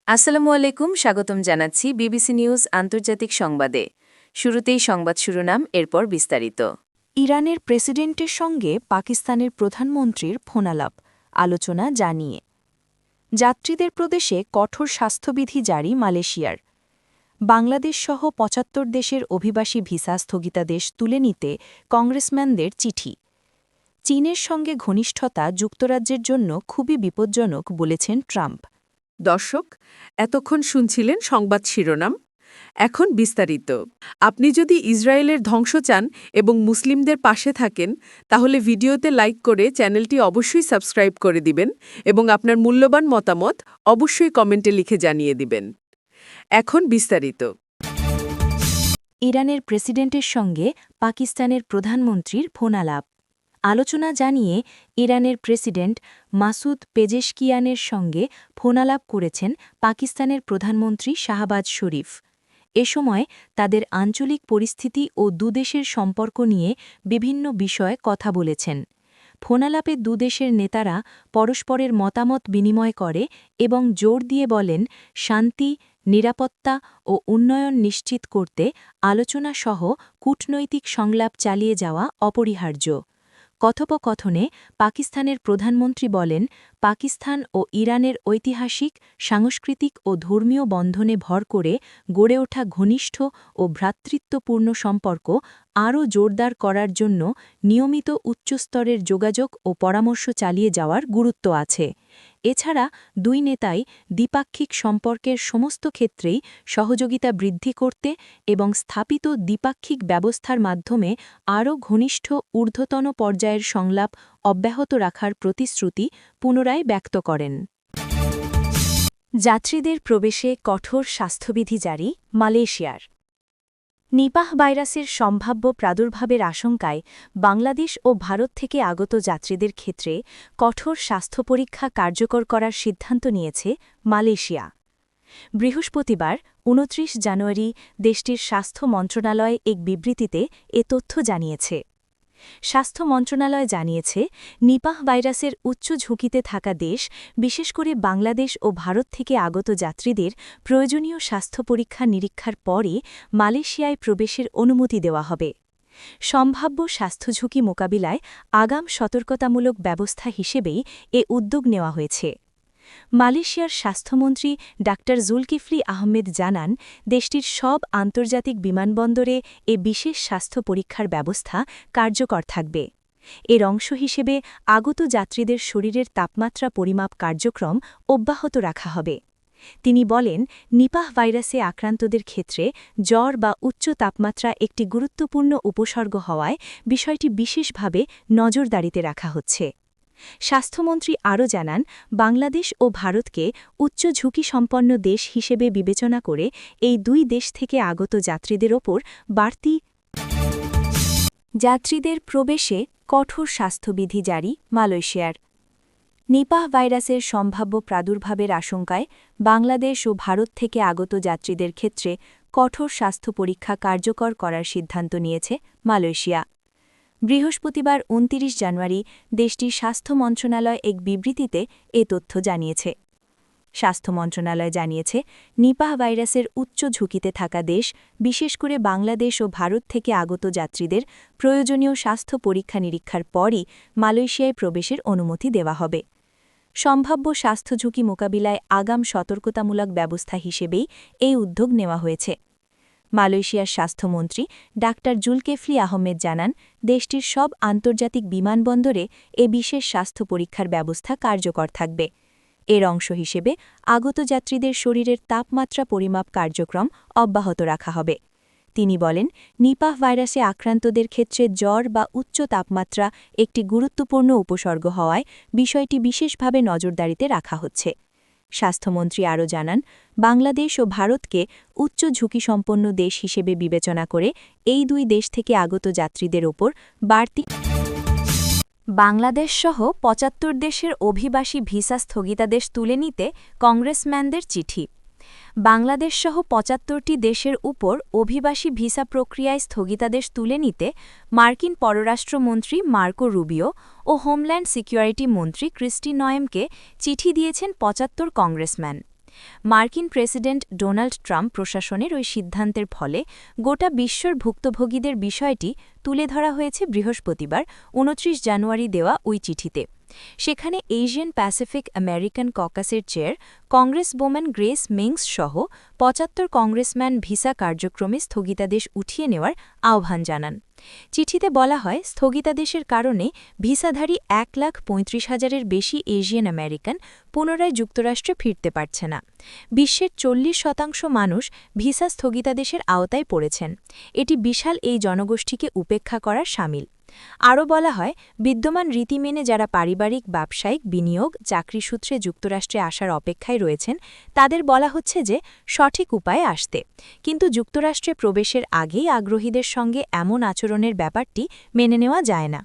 আসসালামু আলাইকুম, স্বাগতম জানাচ্ছি বিবিসি নিউজ আন্তর্জাতিক সংবাদে। শুরুতেই সংবাদ শিরোনাম, এরপর বিস্তারিত। ইরানের প্রেসিডেন্টের সঙ্গে পাকিস্তানের প্রধানমন্ত্রীর ফোনালাপ, আলোচনা জানিয়ে যাত্রীদের প্রদেশে কঠোর স্বাস্থ্যবিধি জারি মালয়েশিয়ার। বাংলাদেশসহ ৭৫ দেশের অভিবাসী ভিসা স্থগিতাদেশ তুলে নিতে কংগ্রেসম্যানদের চিঠি। চীনের সঙ্গে ঘনিষ্ঠতা যুক্তরাজ্যের জন্য খুবই বিপজ্জনক বলেছেন ট্রাম্প। দর্শক, এতক্ষণ শুনছিলেন সংবাদ শিরোনাম। এখন বিস্তারিত। আপনি যদি ইসরায়েলের ধ্বংস চান এবং মুসলিমদের পাশে থাকেন, তাহলে ভিডিওতে লাইক করে চ্যানেলটি অবশ্যই সাবস্ক্রাইব করে দিবেন এবং আপনার মূল্যবান মতামত অবশ্যই কমেন্টে লিখে জানিয়ে দিবেন। এখন বিস্তারিত। ইরানের প্রেসিডেন্টের সঙ্গে পাকিস্তানের প্রধানমন্ত্রীর ফোনালাপ, আলোচনা জানিয়ে ইরানের প্রেসিডেন্ট মাসুদ পেজেশকিয়ানের সঙ্গে ফোনালাপ করেছেন পাকিস্তানের প্রধানমন্ত্রী শাহবাজ শরীফ। এ সময় তাদের আঞ্চলিক পরিস্থিতি ও দুদেশের সম্পর্ক নিয়ে বিভিন্ন বিষয়ে কথা বলেছেন। ফোনালাপে দুদেশের নেতারা পরস্পরের মতামত বিনিময় করে এবং জোর দিয়ে বলেন, শান্তি, নিরাপত্তা ও উন্নয়ন নিশ্চিত করতে আলোচনাসহ কূটনৈতিক সংলাপ চালিয়ে যাওয়া অপরিহার্য। কথোপকথনে পাকিস্তানের প্রধানমন্ত্রী বলেন, পাকিস্তান ও ইরানের ঐতিহাসিক, সাংস্কৃতিক ও ধর্মীয় বন্ধনে ভর করে গড়ে ওঠা ঘনিষ্ঠ ও ভ্রাতৃত্বপূর্ণ সম্পর্ক আরও জোরদার করার জন্য নিয়মিত উচ্চস্তরের যোগাযোগ ও পরামর্শ চালিয়ে যাওয়ার গুরুত্ব আছে। এছাড়া দুই নেতাই দ্বিপাক্ষিক সম্পর্কের সমস্ত ক্ষেত্রেই সহযোগিতা বৃদ্ধি করতে এবং স্থাপিত দ্বিপাক্ষিক ব্যবস্থার মাধ্যমে আরও ঘনিষ্ঠ ঊর্ধ্বতন পর্যায়ের সংলাপ অব্যাহত রাখার প্রতিশ্রুতি পুনরায় ব্যক্ত করেন। যাত্রীদের প্রবেশে কঠোর স্বাস্থ্যবিধি জারি মালয়েশিয়ার। নিপাহ ভাইরাসের সম্ভাব্য প্রাদুর্ভাবের আশঙ্কায় বাংলাদেশ ও ভারত থেকে আগত যাত্রীদের ক্ষেত্রে কঠোর স্বাস্থ্য পরীক্ষা কার্যকর করার সিদ্ধান্ত নিয়েছে মালয়েশিয়া। বৃহস্পতিবার ২৯ জানুয়ারি দেশটির স্বাস্থ্য মন্ত্রণালয় এক বিবৃতিতে এ তথ্য জানিয়েছে। স্বাস্থ্য মন্ত্রণালয় জানিয়েছে, নিপাহ ভাইরাসের উচ্চ ঝুঁকিতে থাকা দেশ, বিশেষ করে বাংলাদেশ ও ভারত থেকে আগত যাত্রীদের প্রয়োজনীয় স্বাস্থ্য পরীক্ষা নিরীক্ষার পরে মালয়েশিয়ায় প্রবেশের অনুমতি দেওয়া হবে। সম্ভাব্য স্বাস্থ্যঝুঁকি মোকাবিলায় আগাম সতর্কতামূলক ব্যবস্থা হিসেবেই এ উদ্যোগ নেওয়া হয়েছে। মালয়েশিয়ার স্বাস্থ্যমন্ত্রী ডা জুলকিফলি আহমেদ জানান, দেশটির সব আন্তর্জাতিক বিমানবন্দরে এ বিশেষ স্বাস্থ্য পরীক্ষার ব্যবস্থা কার্যকর থাকবে। এর অংশ হিসেবে আগত যাত্রীদের শরীরের তাপমাত্রা পরিমাপ কার্যক্রম অব্যাহত রাখা হবে। তিনি বলেন, নিপাহ ভাইরাসে আক্রান্তদের ক্ষেত্রে জ্বর বা উচ্চ তাপমাত্রা একটি গুরুত্বপূর্ণ উপসর্গ হওয়ায় বিষয়টি বিশেষভাবে নজরদারিতে রাখা হচ্ছে। স্বাস্থ্যমন্ত্রী আরও জানান, বাংলাদেশ ও ভারতকে উচ্চ ঝুঁকিসম্পন্ন দেশ হিসেবে বিবেচনা করে এই দুই দেশ থেকে আগত যাত্রীদের ওপর বাড়তি যাত্রীদের প্রবেশে কঠোর স্বাস্থ্যবিধি জারি মালয়েশিয়ার। নিপাহ ভাইরাসের সম্ভাব্য প্রাদুর্ভাবের আশঙ্কায় বাংলাদেশ ও ভারত থেকে আগত যাত্রীদের ক্ষেত্রে কঠোর স্বাস্থ্য পরীক্ষা কার্যকর করার সিদ্ধান্ত নিয়েছে মালয়েশিয়া। বৃহস্পতিবার ২৯ জানুয়ারি দেশটির স্বাস্থ্য মন্ত্রণালয় এক বিবৃতিতে এ তথ্য জানিয়েছে। স্বাস্থ্য মন্ত্রণালয় জানিয়েছে, নিপাহ ভাইরাসের উচ্চ ঝুঁকিতে থাকা দেশ, বিশেষ করে বাংলাদেশ ও ভারত থেকে আগত যাত্রীদের প্রয়োজনীয় স্বাস্থ্য পরীক্ষা নিরীক্ষার পরই মালয়েশিয়ায় প্রবেশের অনুমতি দেওয়া হবে। সম্ভাব্য স্বাস্থ্যঝুঁকি মোকাবিলায় আগাম সতর্কতামূলক ব্যবস্থা হিসেবেই এই উদ্যোগ নেওয়া হয়েছে। মালয়েশিয়ার স্বাস্থ্যমন্ত্রী ডা জুলকেফলি আহমেদ জানান, দেশটির সব আন্তর্জাতিক বিমানবন্দরে এ বিশেষ স্বাস্থ্য পরীক্ষার ব্যবস্থা কার্যকর থাকবে। এর অংশ হিসেবে আগত যাত্রীদের শরীরের তাপমাত্রা পরিমাপ কার্যক্রম অব্যাহত রাখা হবে। তিনি বলেন, নিপাহ ভাইরাসে আক্রান্তদের ক্ষেত্রে জ্বর বা উচ্চ তাপমাত্রা একটি গুরুত্বপূর্ণ উপসর্গ হওয়ায় বিষয়টি বিশেষভাবে নজরদারিতে রাখা হচ্ছে। স্বাস্থ্যমন্ত্রী আরও জানান, বাংলাদেশ ও ভারতকে উচ্চ ঝুঁকিসম্পন্ন দেশ হিসেবে বিবেচনা করে এই দুই দেশ থেকে আগত যাত্রীদের ওপর বাড়তি বাংলাদেশসহ ৭৫ দেশের অভিবাসী ভিসা স্থগিতাদেশ তুলে নিতে কংগ্রেসম্যানদের চিঠি। বাংলাদেশসহ ৭৫টি দেশের উপর অভিবাসী ভিসা প্রক্রিয়ায় স্থগিতাদেশ তুলে নিতে মার্কিন পররাষ্ট্রমন্ত্রী মার্কো রুবিও ও হোমল্যান্ড সিকিউরিটি মন্ত্রী ক্রিস্টি নয়েমকে চিঠি দিয়েছেন ৭৫ কংগ্রেসম্যান। মার্কিন প্রেসিডেন্ট ডোনাল্ড ট্রাম্প প্রশাসনের ওই সিদ্ধান্তের ফলে গোটা বিশ্বর ভুক্তভোগীদের বিষয়টি তুলে ধরা হয়েছে বৃহস্পতিবার ২৯ জানুয়ারি দেওয়া ওই চিঠিতে। সেখানে এশিয়ান প্যাসিফিক আমেরিকান ককাসের চেয়ার কংগ্রেসওম্যান গ্রেস মিংস সহ ৭৫ কংগ্রেসম্যান ভিসা কার্যক্রমে স্থগিতাদেশ উঠিয়ে নেওয়ার আহ্বান জানান। চিঠিতে বলা হয়, স্থগিতাদেশের কারণে ভিসাধারী ১,৩৫,০০০-এর বেশি এশিয়ান আমেরিকান পুনরায় যুক্তরাষ্ট্রে ফিরতে পারছে না। বিশ্বের ৪০% মানুষ ভিসা স্থগিতাদেশের আওতায় পড়েছেন। এটি বিশাল এই জনগোষ্ঠীকে উপেক্ষা করার শামিল। আরও বলা হয়, বিদ্যমান রীতি মেনে যারা পারিবারিক, ব্যবসায়িক, বিনিয়োগ, চাকরি সূত্রে যুক্তরাষ্ট্রে আসার অপেক্ষায় রয়েছেন তাদের বলা হচ্ছে যে সঠিক উপায়ে আসতে, কিন্তু যুক্তরাষ্ট্রে প্রবেশের আগেই আগ্রহীদের সঙ্গে এমন আচরণের ব্যাপারটি মেনে নেওয়া যায় না।